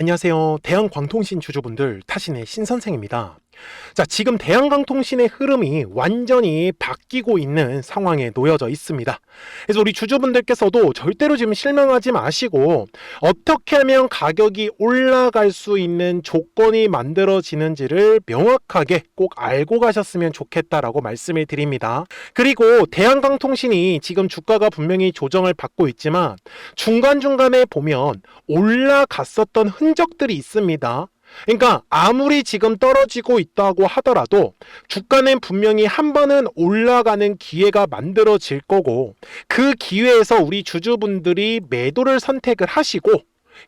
안녕하세요. 대한광통신 주주분들, 타신의 신선생입니다. 자, 지금 대한광통신의 흐름이 완전히 바뀌고 있는 상황에 놓여져 있습니다. 그래서 우리 주주분들께서도 절대로 지금 실망하지 마시고 어떻게 하면 가격이 올라갈 수 있는 조건이 만들어지는지를 명확하게 꼭 알고 가셨으면 좋겠다라고 말씀을 드립니다. 그리고 대한광통신이 지금 주가가 분명히 조정을 받고 있지만 중간중간에 보면 올라갔었던 흔적들이 있습니다. 그러니까 아무리 지금 떨어지고 있다고 하더라도 주가는 분명히 한 번은 올라가는 기회가 만들어질 거고, 그 기회에서 우리 주주분들이 매도를 선택을 하시고,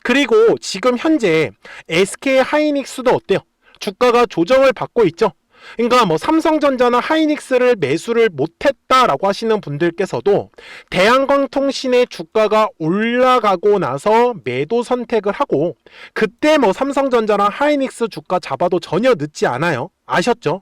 그리고 지금 현재 SK 하이닉스도 어때요? 주가가 조정을 받고 있죠. 그러니까 뭐 삼성전자나 하이닉스를 매수를 못했다라고 하시는 분들께서도 대한광통신의 주가가 올라가고 나서 매도 선택을 하고, 그때 뭐 삼성전자나 하이닉스 주가 잡아도 전혀 늦지 않아요. 아셨죠?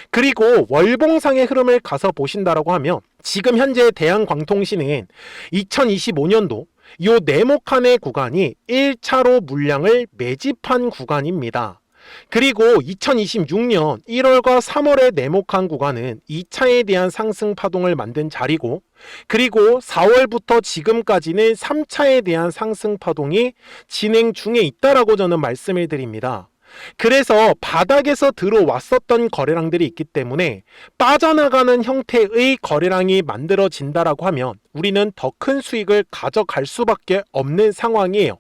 그리고 월봉상의 흐름을 가서 보신다라고 하면 지금 현재 대한광통신은 2025년도 요 네모칸의 구간이 1차로 물량을 매집한 구간입니다. 그리고 2026년 1월과 3월의 네모칸 구간은 2차에 대한 상승 파동을 만든 자리고, 그리고 4월부터 지금까지는 3차에 대한 상승 파동이 진행 중에 있다라고 저는 말씀을 드립니다. 그래서 바닥에서 들어왔었던 거래량들이 있기 때문에 빠져나가는 형태의 거래량이 만들어진다라고 하면 우리는 더 큰 수익을 가져갈 수밖에 없는 상황이에요.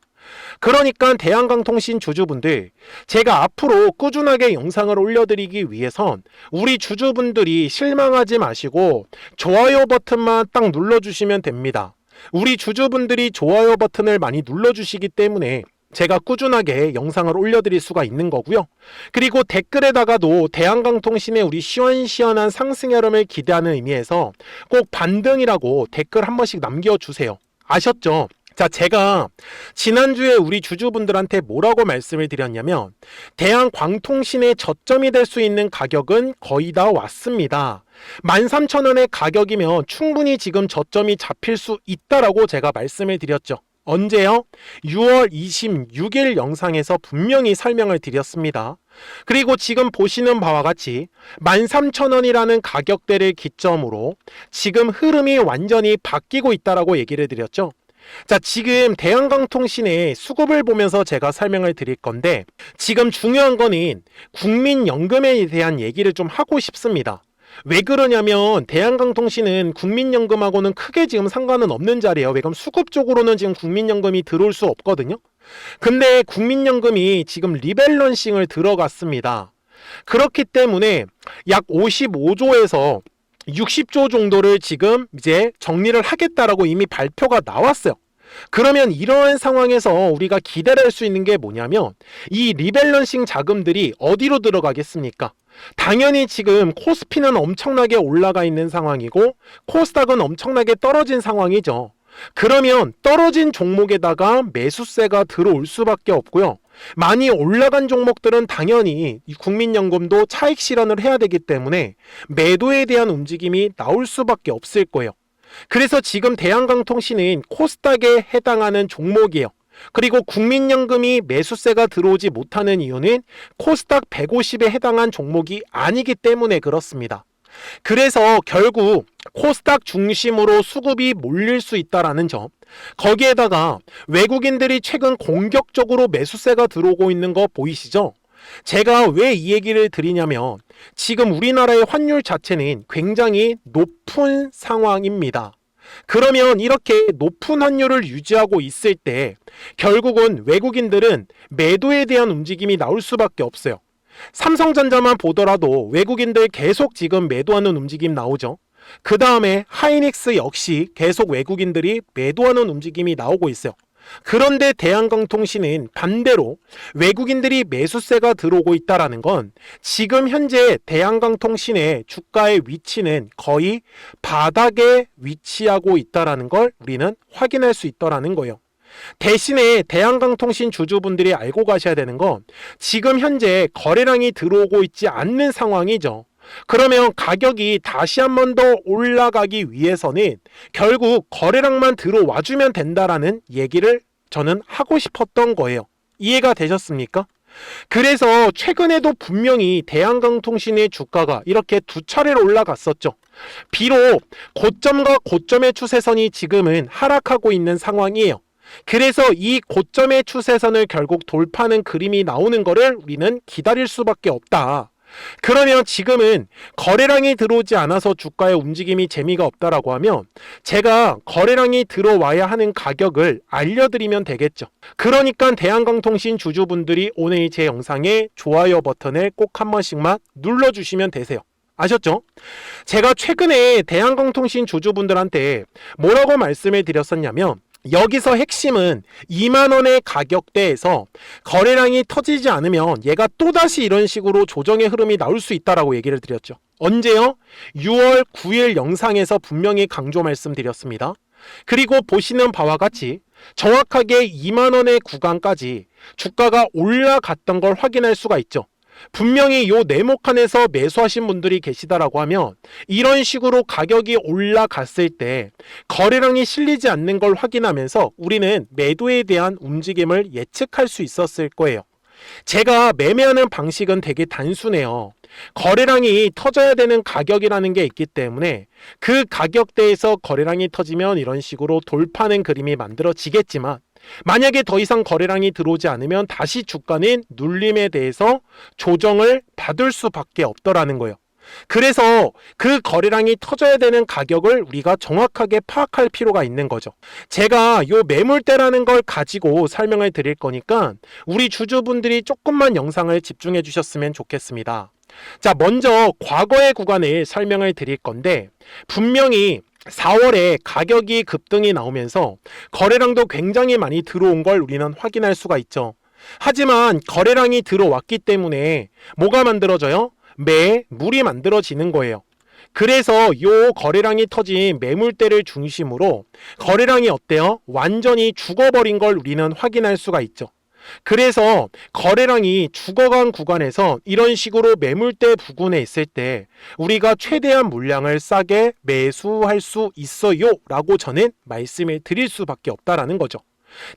그러니까 대한광통신 주주분들, 제가 앞으로 꾸준하게 영상을 올려드리기 위해선 우리 주주분들이 실망하지 마시고 좋아요 버튼만 딱 눌러주시면 됩니다. 우리 주주분들이 좋아요 버튼을 많이 눌러주시기 때문에 제가 꾸준하게 영상을 올려드릴 수가 있는 거고요. 그리고 댓글에다가도 대한광통신의 우리 시원시원한 상승 흐름을 기대하는 의미에서 꼭 반등이라고 댓글 한 번씩 남겨주세요. 아셨죠? 자, 제가 지난주에 우리 주주분들한테 뭐라고 말씀을 드렸냐면 대한광통신의 저점이 될 수 있는 가격은 거의 다 왔습니다. 13,000원의 가격이면 충분히 지금 저점이 잡힐 수 있다라고 제가 말씀을 드렸죠. 언제요? 6월 26일 영상에서 분명히 설명을 드렸습니다. 그리고 지금 보시는 바와 같이 13,000원이라는 가격대를 기점으로 지금 흐름이 완전히 바뀌고 있다라고 얘기를 드렸죠. 자, 지금 대한광통신의 수급을 보면서 제가 설명을 드릴 건데, 지금 중요한 거는 국민연금에 대한 얘기를 좀 하고 싶습니다. 왜 그러냐면 대한광통신은 국민연금하고는 크게 지금 상관은 없는 자리예요. 왜 그럼 수급 쪽으로는 지금 국민연금이 들어올 수 없거든요. 근데 국민연금이 지금 리밸런싱을 들어갔습니다. 그렇기 때문에 약 55조에서 60조 정도를 지금 이제 정리를 하겠다라고 이미 발표가 나왔어요. 그러면 이러한 상황에서 우리가 기대를 할 수 있는 게 뭐냐면 이 리밸런싱 자금들이 어디로 들어가겠습니까? 당연히 지금 코스피는 엄청나게 올라가 있는 상황이고 코스닥은 엄청나게 떨어진 상황이죠. 그러면 떨어진 종목에다가 매수세가 들어올 수밖에 없고요. 많이 올라간 종목들은 당연히 국민연금도 차익 실현을 해야 되기 때문에 매도에 대한 움직임이 나올 수밖에 없을 거예요. 그래서 지금 대한광통신은 코스닥에 해당하는 종목이에요. 그리고 국민연금이 매수세가 들어오지 못하는 이유는 코스닥 150에 해당한 종목이 아니기 때문에 그렇습니다. 그래서 결국 코스닥 중심으로 수급이 몰릴 수 있다라는 점, 거기에다가 외국인들이 최근 공격적으로 매수세가 들어오고 있는 거 보이시죠? 제가 왜 이 얘기를 드리냐면 지금 우리나라의 환율 자체는 굉장히 높은 상황입니다. 그러면 이렇게 높은 환율을 유지하고 있을 때 결국은 외국인들은 매도에 대한 움직임이 나올 수밖에 없어요. 삼성전자만 보더라도 외국인들 계속 지금 매도하는 움직임 나오죠. 그 다음에 하이닉스 역시 계속 외국인들이 매도하는 움직임이 나오고 있어요. 그런데 대한광통신은 반대로 외국인들이 매수세가 들어오고 있다는 건 지금 현재 대한광통신의 주가의 위치는 거의 바닥에 위치하고 있다는 걸 우리는 확인할 수 있다는 거예요. 대신에 대한광통신 주주분들이 알고 가셔야 되는 건 지금 현재 거래량이 들어오고 있지 않는 상황이죠. 그러면 가격이 다시 한 번 더 올라가기 위해서는 결국 거래량만 들어와주면 된다라는 얘기를 저는 하고 싶었던 거예요. 이해가 되셨습니까? 그래서 최근에도 분명히 대한강통신의 주가가 이렇게 두 차례로 올라갔었죠. 비록 고점과 고점의 추세선이 지금은 하락하고 있는 상황이에요. 그래서 이 고점의 추세선을 결국 돌파하는 그림이 나오는 거를 우리는 기다릴 수밖에 없다. 그러면 지금은 거래량이 들어오지 않아서 주가의 움직임이 재미가 없다라고 하면 제가 거래량이 들어와야 하는 가격을 알려드리면 되겠죠. 그러니까 대한강통신 주주분들이 오늘 제 영상에 좋아요 버튼을 꼭 한 번씩만 눌러주시면 되세요. 아셨죠? 제가 최근에 대한강통신 주주분들한테 뭐라고 말씀을 드렸었냐면 여기서 핵심은 2만원의 가격대에서 거래량이 터지지 않으면 얘가 또다시 이런 식으로 조정의 흐름이 나올 수 있다라고 얘기를 드렸죠. 언제요? 6월 9일 영상에서 분명히 강조 말씀드렸습니다. 그리고 보시는 바와 같이 정확하게 2만원의 구간까지 주가가 올라갔던 걸 확인할 수가 있죠. 분명히 요 네모칸에서 매수하신 분들이 계시다라고 하면 이런 식으로 가격이 올라갔을 때 거래량이 실리지 않는 걸 확인하면서 우리는 매도에 대한 움직임을 예측할 수 있었을 거예요. 제가 매매하는 방식은 되게 단순해요. 거래량이 터져야 되는 가격이라는 게 있기 때문에 그 가격대에서 거래량이 터지면 이런 식으로 돌파하는 그림이 만들어지겠지만 만약에 더 이상 거래량이 들어오지 않으면 다시 주가는 눌림에 대해서 조정을 받을 수밖에 없더라는 거예요. 그래서 그 거래량이 터져야 되는 가격을 우리가 정확하게 파악할 필요가 있는 거죠. 제가 요 매물대라는 걸 가지고 설명을 드릴 거니까 우리 주주분들이 조금만 영상을 집중해 주셨으면 좋겠습니다. 자, 먼저 과거의 구간을 설명을 드릴 건데 분명히 4월에 가격이 급등이 나오면서 거래량도 굉장히 많이 들어온 걸 우리는 확인할 수가 있죠. 하지만 거래량이 들어왔기 때문에 뭐가 만들어져요? 매물이 만들어지는 거예요. 그래서 요 거래량이 터진 매물대를 중심으로 거래량이 어때요? 완전히 죽어버린 걸 우리는 확인할 수가 있죠. 그래서 거래량이 죽어간 구간에서 이런 식으로 매물대 부근에 있을 때 우리가 최대한 물량을 싸게 매수할 수 있어요 라고 저는 말씀을 드릴 수밖에 없다라는 거죠.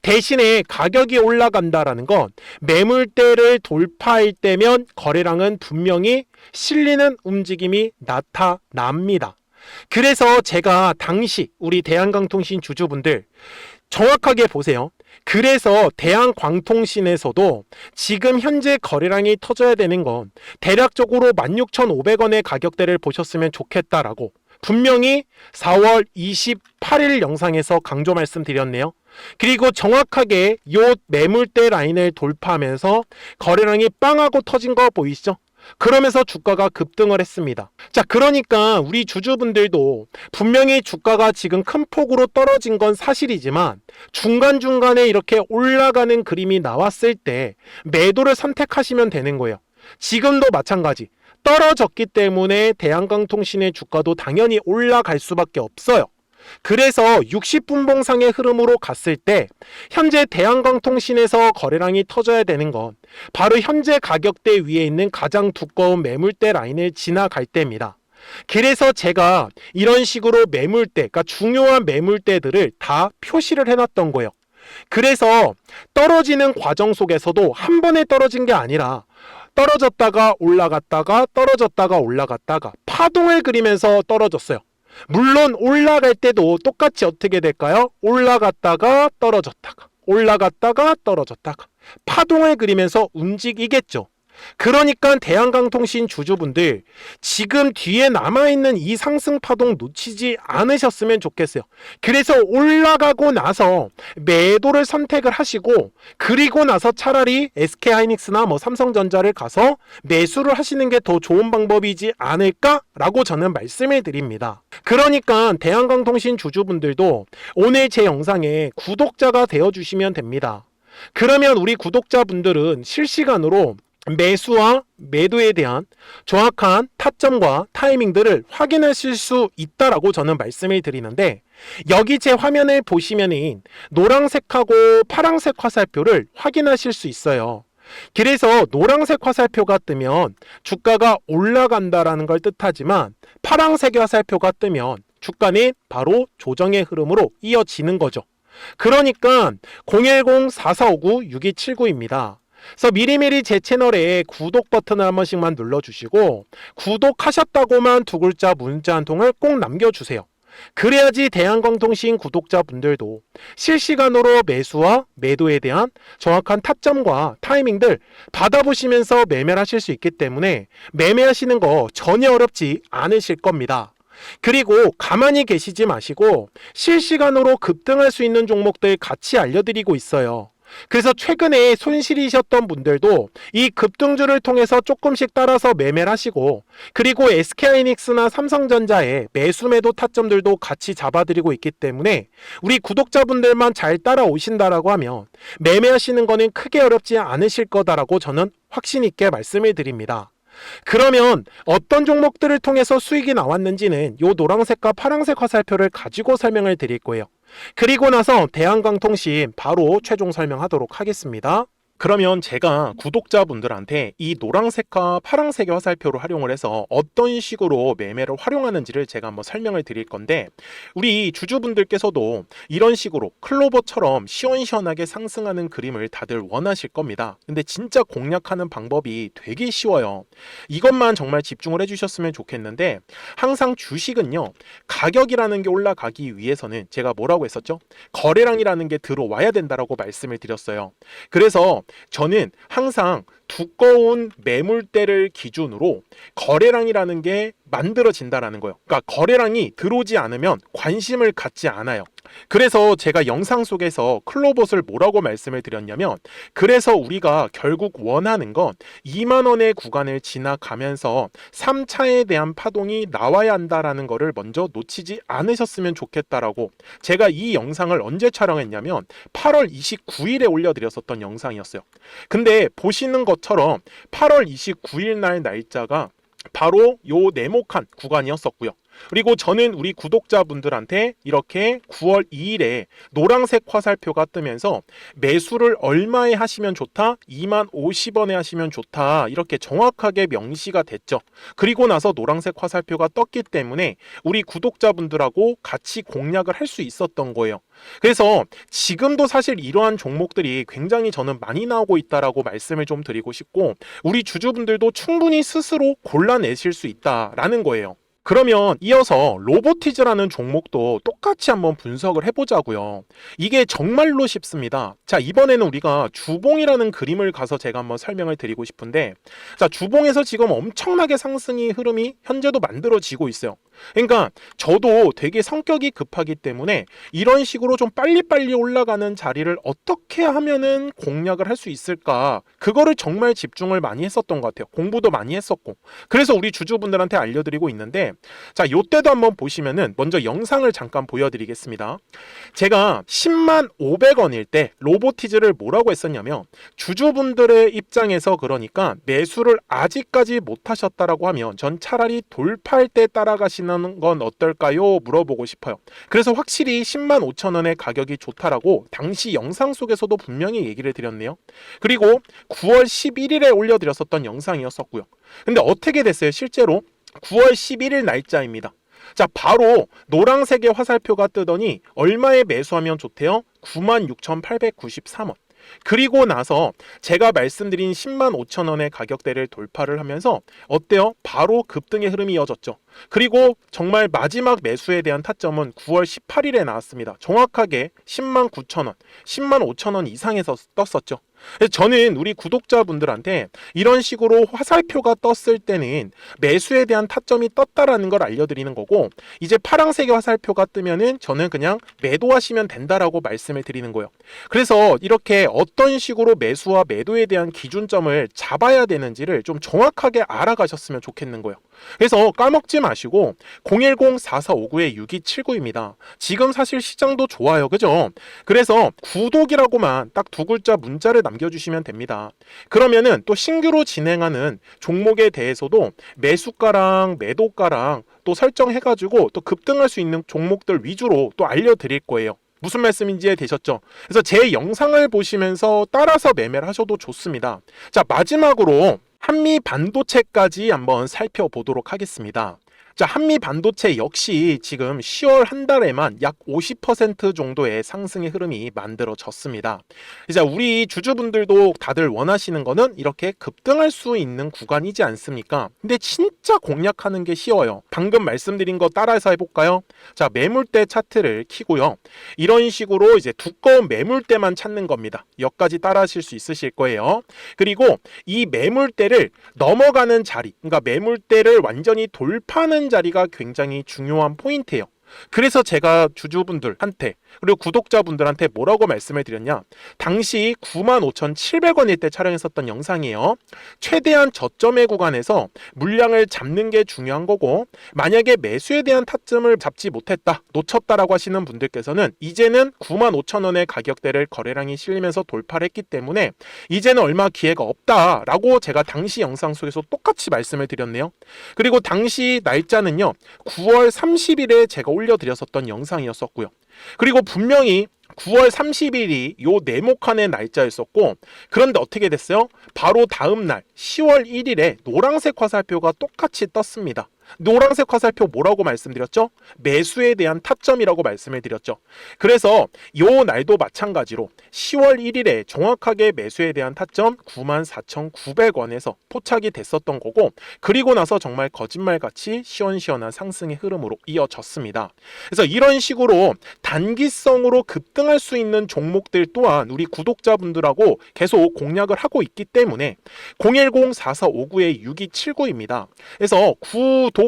대신에 가격이 올라간다라는 건 매물대를 돌파할 때면 거래량은 분명히 실리는 움직임이 나타납니다. 그래서 제가 당시 우리 대한강통신 주주분들 정확하게 보세요. 그래서 대한광통신에서도 지금 현재 거래량이 터져야 되는 건 대략적으로 16,500원의 가격대를 보셨으면 좋겠다라고 분명히 4월 28일 영상에서 강조 말씀드렸네요. 그리고 정확하게 요 매물대 라인을 돌파하면서 거래량이 빵하고 터진 거 보이시죠? 그러면서 주가가 급등을 했습니다. 자, 그러니까 우리 주주분들도 분명히 주가가 지금 큰 폭으로 떨어진 건 사실이지만 중간중간에 이렇게 올라가는 그림이 나왔을 때 매도를 선택하시면 되는 거예요. 지금도 마찬가지. 떨어졌기 때문에 대한강통신의 주가도 당연히 올라갈 수밖에 없어요. 그래서 60분봉상의 흐름으로 갔을 때 현재 대한강통신에서 거래량이 터져야 되는 건 바로 현재 가격대 위에 있는 가장 두꺼운 매물대 라인을 지나갈 때입니다. 그래서 제가 이런 식으로 매물대, 그러니까 중요한 매물대들을 다 표시를 해놨던 거예요. 그래서 떨어지는 과정 속에서도 한 번에 떨어진 게 아니라 떨어졌다가 올라갔다가 떨어졌다가 올라갔다가 파동을 그리면서 떨어졌어요. 물론 올라갈 때도 똑같이 어떻게 될까요? 올라갔다가 떨어졌다가 올라갔다가 떨어졌다가 파동을 그리면서 움직이겠죠. 그러니까 대한강통신 주주분들 지금 뒤에 남아있는 이 상승 파동 놓치지 않으셨으면 좋겠어요. 그래서 올라가고 나서 매도를 선택을 하시고 그리고 나서 차라리 SK하이닉스나 삼성전자를 가서 매수를 하시는 게 더 좋은 방법이지 않을까라고 저는 말씀을 드립니다. 그러니까 대한강통신 주주분들도 오늘 제 영상에 구독자가 되어주시면 됩니다. 그러면 우리 구독자분들은 실시간으로 매수와 매도에 대한 정확한 타점과 타이밍들을 확인하실 수 있다라고 저는 말씀을 드리는데 여기 제 화면을 보시면은 노란색하고 파란색 화살표를 확인하실 수 있어요. 그래서 노란색 화살표가 뜨면 주가가 올라간다라는 걸 뜻하지만 파란색 화살표가 뜨면 주가는 바로 조정의 흐름으로 이어지는 거죠. 그러니까 010-4459-6279입니다. 그래서 미리미리 제 채널에 구독 버튼을 한 번씩만 눌러주시고 구독하셨다고만 두 글자 문자 한 통을 꼭 남겨주세요. 그래야지 대한광통신 구독자분들도 실시간으로 매수와 매도에 대한 정확한 타점과 타이밍들 받아보시면서 매매를 하실 수 있기 때문에 매매하시는 거 전혀 어렵지 않으실 겁니다. 그리고 가만히 계시지 마시고 실시간으로 급등할 수 있는 종목들 같이 알려드리고 있어요. 그래서 최근에 손실이셨던 분들도 이 급등주를 통해서 조금씩 따라서 매매를 하시고, 그리고 SK하이닉스나 삼성전자의 매수 매도 타점들도 같이 잡아드리고 있기 때문에 우리 구독자분들만 잘 따라오신다라고 하면 매매하시는 거는 크게 어렵지 않으실 거다라고 저는 확신 있게 말씀을 드립니다. 그러면 어떤 종목들을 통해서 수익이 나왔는지는 요 노란색과 파란색 화살표를 가지고 설명을 드릴 거예요. 그리고 나서 대한광통신 바로 최종 설명하도록 하겠습니다. 그러면 제가 구독자분들한테 이 노란색과 파란색의 화살표를 활용을 해서 어떤 식으로 매매를 활용하는지를 제가 한번 설명을 드릴 건데, 우리 주주분들께서도 이런 식으로 클로버처럼 시원시원하게 상승하는 그림을 다들 원하실 겁니다. 근데 진짜 공략하는 방법이 되게 쉬워요. 이것만 정말 집중을 해주셨으면 좋겠는데, 항상 주식은요, 가격이라는 게 올라가기 위해서는 제가 뭐라고 했었죠? 거래량이라는 게 들어와야 된다라고 말씀을 드렸어요. 그래서 저는 항상 두꺼운 매물대를 기준으로 거래량이라는 게 만들어진다라는 거예요. 그러니까 거래량이 들어오지 않으면 관심을 갖지 않아요. 그래서 제가 영상 속에서 클로봇을 뭐라고 말씀을 드렸냐면, 그래서 우리가 결국 원하는 건 2만 원의 구간을 지나가면서 3차에 대한 파동이 나와야 한다라는 거를 먼저 놓치지 않으셨으면 좋겠다라고 제가 이 영상을 언제 촬영했냐면 8월 29일에 올려드렸었던 영상이었어요. 근데 보시는 것처럼 8월 29일 날 날짜가 바로 요 네모칸 구간이었었고요. 그리고 저는 우리 구독자분들한테 이렇게 9월 2일에 노란색 화살표가 뜨면서 매수를 얼마에 하시면 좋다? 2만 50원에 하시면 좋다. 이렇게 정확하게 명시가 됐죠. 그리고 나서 노란색 화살표가 떴기 때문에 우리 구독자분들하고 같이 공략을 할 수 있었던 거예요. 그래서 지금도 사실 이러한 종목들이 굉장히 저는 많이 나오고 있다라고 말씀을 좀 드리고 싶고, 우리 주주분들도 충분히 스스로 골라내실 수 있다라는 거예요. 그러면 이어서 로보티즈라는 종목도 똑같이 한번 분석을 해보자고요. 이게 정말로 쉽습니다. 자, 이번에는 우리가 주봉이라는 그림을 가서 제가 한번 설명을 드리고 싶은데, 자, 주봉에서 지금 엄청나게 상승이 흐름이 현재도 만들어지고 있어요. 그러니까 저도 되게 성격이 급하기 때문에 이런 식으로 좀 빨리빨리 올라가는 자리를 어떻게 하면은 공략을 할 수 있을까, 그거를 정말 집중을 많이 했었던 것 같아요. 공부도 많이 했었고. 그래서 우리 주주분들한테 알려드리고 있는데, 자, 요때도 한번 보시면은 먼저 영상을 잠깐 보여드리겠습니다. 제가 10만 500원일 때 로보티즈를 뭐라고 했었냐면, 주주분들의 입장에서 그러니까 매수를 아직까지 못 하셨다라고 하면 전 차라리 돌파할 때 따라가시는 건 어떨까요? 물어보고 싶어요. 그래서 확실히 10만 5천 원의 가격이 좋다라고 당시 영상 속에서도 분명히 얘기를 드렸네요. 그리고 9월 11일에 올려드렸었던 영상이었었고요. 근데 어떻게 됐어요? 실제로 9월 11일 날짜입니다. 자, 바로 노란색의 화살표가 뜨더니 얼마에 매수하면 좋대요? 96,893원. 그리고 나서 제가 말씀드린 10만 5천 원의 가격대를 돌파를 하면서 어때요? 바로 급등의 흐름이 이어졌죠. 그리고 정말 마지막 매수에 대한 타점은 9월 18일에 나왔습니다. 정확하게 10만 9천 원, 10만 5천 원 이상에서 떴었죠. 저는 우리 구독자분들한테 이런 식으로 화살표가 떴을 때는 매수에 대한 타점이 떴다라는 걸 알려드리는 거고, 이제 파란색의 화살표가 뜨면은 저는 그냥 매도하시면 된다라고 말씀을 드리는 거예요. 그래서 이렇게 어떤 식으로 매수와 매도에 대한 기준점을 잡아야 되는지를 좀 정확하게 알아가셨으면 좋겠는 거예요. 그래서 까먹지 마시고 010-4459-6279입니다. 지금 사실 시장도 좋아요, 그죠? 그래서 구독이라고만 딱 두 글자 문자를 남겨주시면 됩니다. 그러면은 또 신규로 진행하는 종목에 대해서도 매수가랑 매도가랑 또 설정해가지고 또 급등할 수 있는 종목들 위주로 또 알려드릴 거예요. 무슨 말씀인지 이해되셨죠? 그래서 제 영상을 보시면서 따라서 매매를 하셔도 좋습니다. 자, 마지막으로 한미 반도체까지 한번 살펴보도록 하겠습니다. 자, 한미 반도체 역시 지금 10월 한 달에만 약 50% 정도의 상승의 흐름이 만들어졌습니다. 이제 우리 주주분들도 다들 원하시는 거는 이렇게 급등할 수 있는 구간이지 않습니까? 근데 진짜 공략하는 게 쉬워요. 방금 말씀드린 거 따라해서 해볼까요? 자, 매물대 차트를 키고요. 이런 식으로 이제 두꺼운 매물대만 찾는 겁니다. 여기까지 따라하실 수 있으실 거예요. 그리고 이 매물대를 넘어가는 자리, 그러니까 매물대를 완전히 돌파하는 자리가 굉장히 중요한 포인트예요. 그래서 제가 주주분들한테 그리고 구독자분들한테 뭐라고 말씀을 드렸냐, 당시 95,700원일 때 촬영했었던 영상이에요. 최대한 저점의 구간에서 물량을 잡는 게 중요한 거고, 만약에 매수에 대한 타점을 잡지 못했다, 놓쳤다라고 하시는 분들께서는 이제는 95,000원의 가격대를 거래량이 실리면서 돌파를 했기 때문에 이제는 얼마 기회가 없다라고 제가 당시 영상 속에서 똑같이 말씀을 드렸네요. 그리고 당시 날짜는요, 9월 30일에 제가 올려드렸었던 영상이었었고요. 그리고 분명히 9월 30일이 요 네모칸의 날짜였었고, 그런데 어떻게 됐어요? 바로 다음 날 10월 1일에 노란색 화살표가 똑같이 떴습니다. 노란색 화살표 뭐라고 말씀드렸죠? 매수에 대한 타점이라고 말씀을 드렸죠. 그래서 요 날도 마찬가지로 10월 1일에 정확하게 매수에 대한 타점 94,900원에서 포착이 됐었던 거고, 그리고 나서 정말 거짓말같이 시원시원한 상승의 흐름으로 이어졌습니다. 그래서 이런 식으로 단기성으로 급등할 수 있는 종목들 또한 우리 구독자분들하고 계속 공략을 하고 있기 때문에 010-4459-6279입니다. 그래서 구독이라고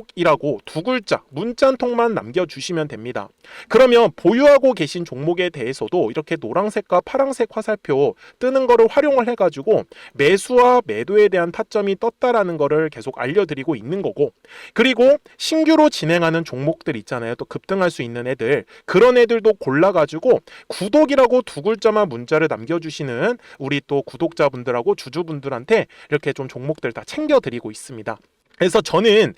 두 글자 문자 한 통만 남겨주시면 됩니다. 그러면 보유하고 계신 종목에 대해서도 이렇게 노란색과 파란색 화살표 뜨는 거를 활용을 해가지고 매수와 매도에 대한 타점이 떴다라는 거를 계속 알려드리고 있는 거고, 그리고 신규로 진행하는 종목들 있잖아요. 또 급등할 수 있는 애들, 그런 애들도 골라가지고 구독이라고 두 글자만 문자를 남겨주시는 우리 또 구독자분들하고 주주분들한테 이렇게 좀 종목들 다 챙겨드리고 있습니다. 그래서 저는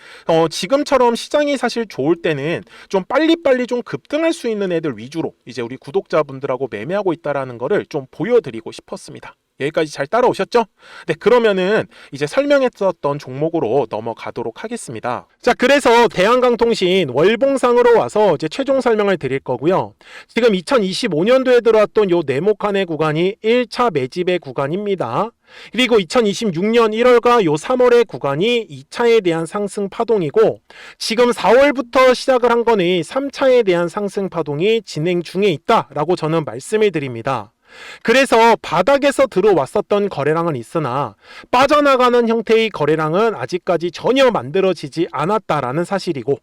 지금처럼 시장이 사실 좋을 때는 좀 빨리빨리 좀 급등할 수 있는 애들 위주로 이제 우리 구독자분들하고 매매하고 있다라는 거를 좀 보여드리고 싶었습니다. 여기까지 잘 따라오셨죠? 네, 그러면은 이제 설명했었던 종목으로 넘어가도록 하겠습니다. 자, 그래서 대한강통신 월봉상으로 와서 이제 최종 설명을 드릴 거고요. 지금 2025년도에 들어왔던 요 네모칸의 구간이 1차 매집의 구간입니다. 그리고 2026년 1월과 요 3월의 구간이 2차에 대한 상승 파동이고, 지금 4월부터 시작을 한 거는 3차에 대한 상승 파동이 진행 중에 있다라고 저는 말씀을 드립니다. 그래서 바닥에서 들어왔었던 거래량은 있으나 빠져나가는 형태의 거래량은 아직까지 전혀 만들어지지 않았다라는 사실이고,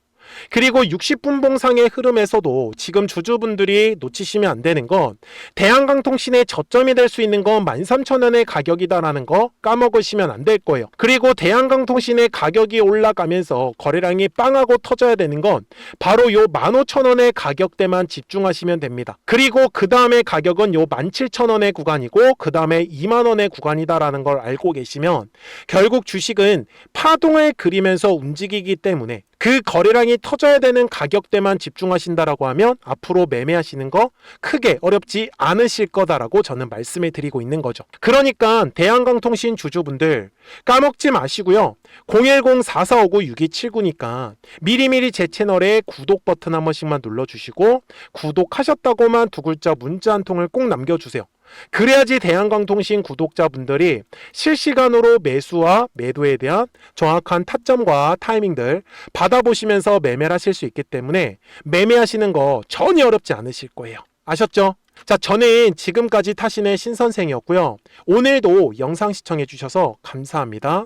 그리고 60분 봉상의 흐름에서도 지금 주주분들이 놓치시면 안 되는 건 대한강통신의 저점이 될 수 있는 건 13,000원의 가격이다라는 거 까먹으시면 안 될 거예요. 그리고 대한강통신의 가격이 올라가면서 거래량이 빵하고 터져야 되는 건 바로 요 15,000원의 가격대만 집중하시면 됩니다. 그리고 그 다음에 가격은 요 17,000원의 구간이고 그 다음에 2만원의 구간이다라는 걸 알고 계시면 결국 주식은 파동을 그리면서 움직이기 때문에 그 거래량이 터져야 되는 가격대만 집중하신다라고 하면 앞으로 매매하시는 거 크게 어렵지 않으실 거다라고 저는 말씀을 드리고 있는 거죠. 그러니까 대한강통신 주주분들 까먹지 마시고요. 010-4459-6279니까 미리미리 제 채널에 구독 버튼 한 번씩만 눌러주시고 구독하셨다고만 두 글자 문자 한 통을 꼭 남겨주세요. 그래야지 대한강통신 구독자분들이 실시간으로 매수와 매도에 대한 정확한 타점과 타이밍들 받아보시면서 매매를 하실 수 있기 때문에 매매하시는 거 전혀 어렵지 않으실 거예요. 아셨죠? 자, 저는 지금까지 타신의 신선생이었고요. 오늘도 영상 시청해 주셔서 감사합니다.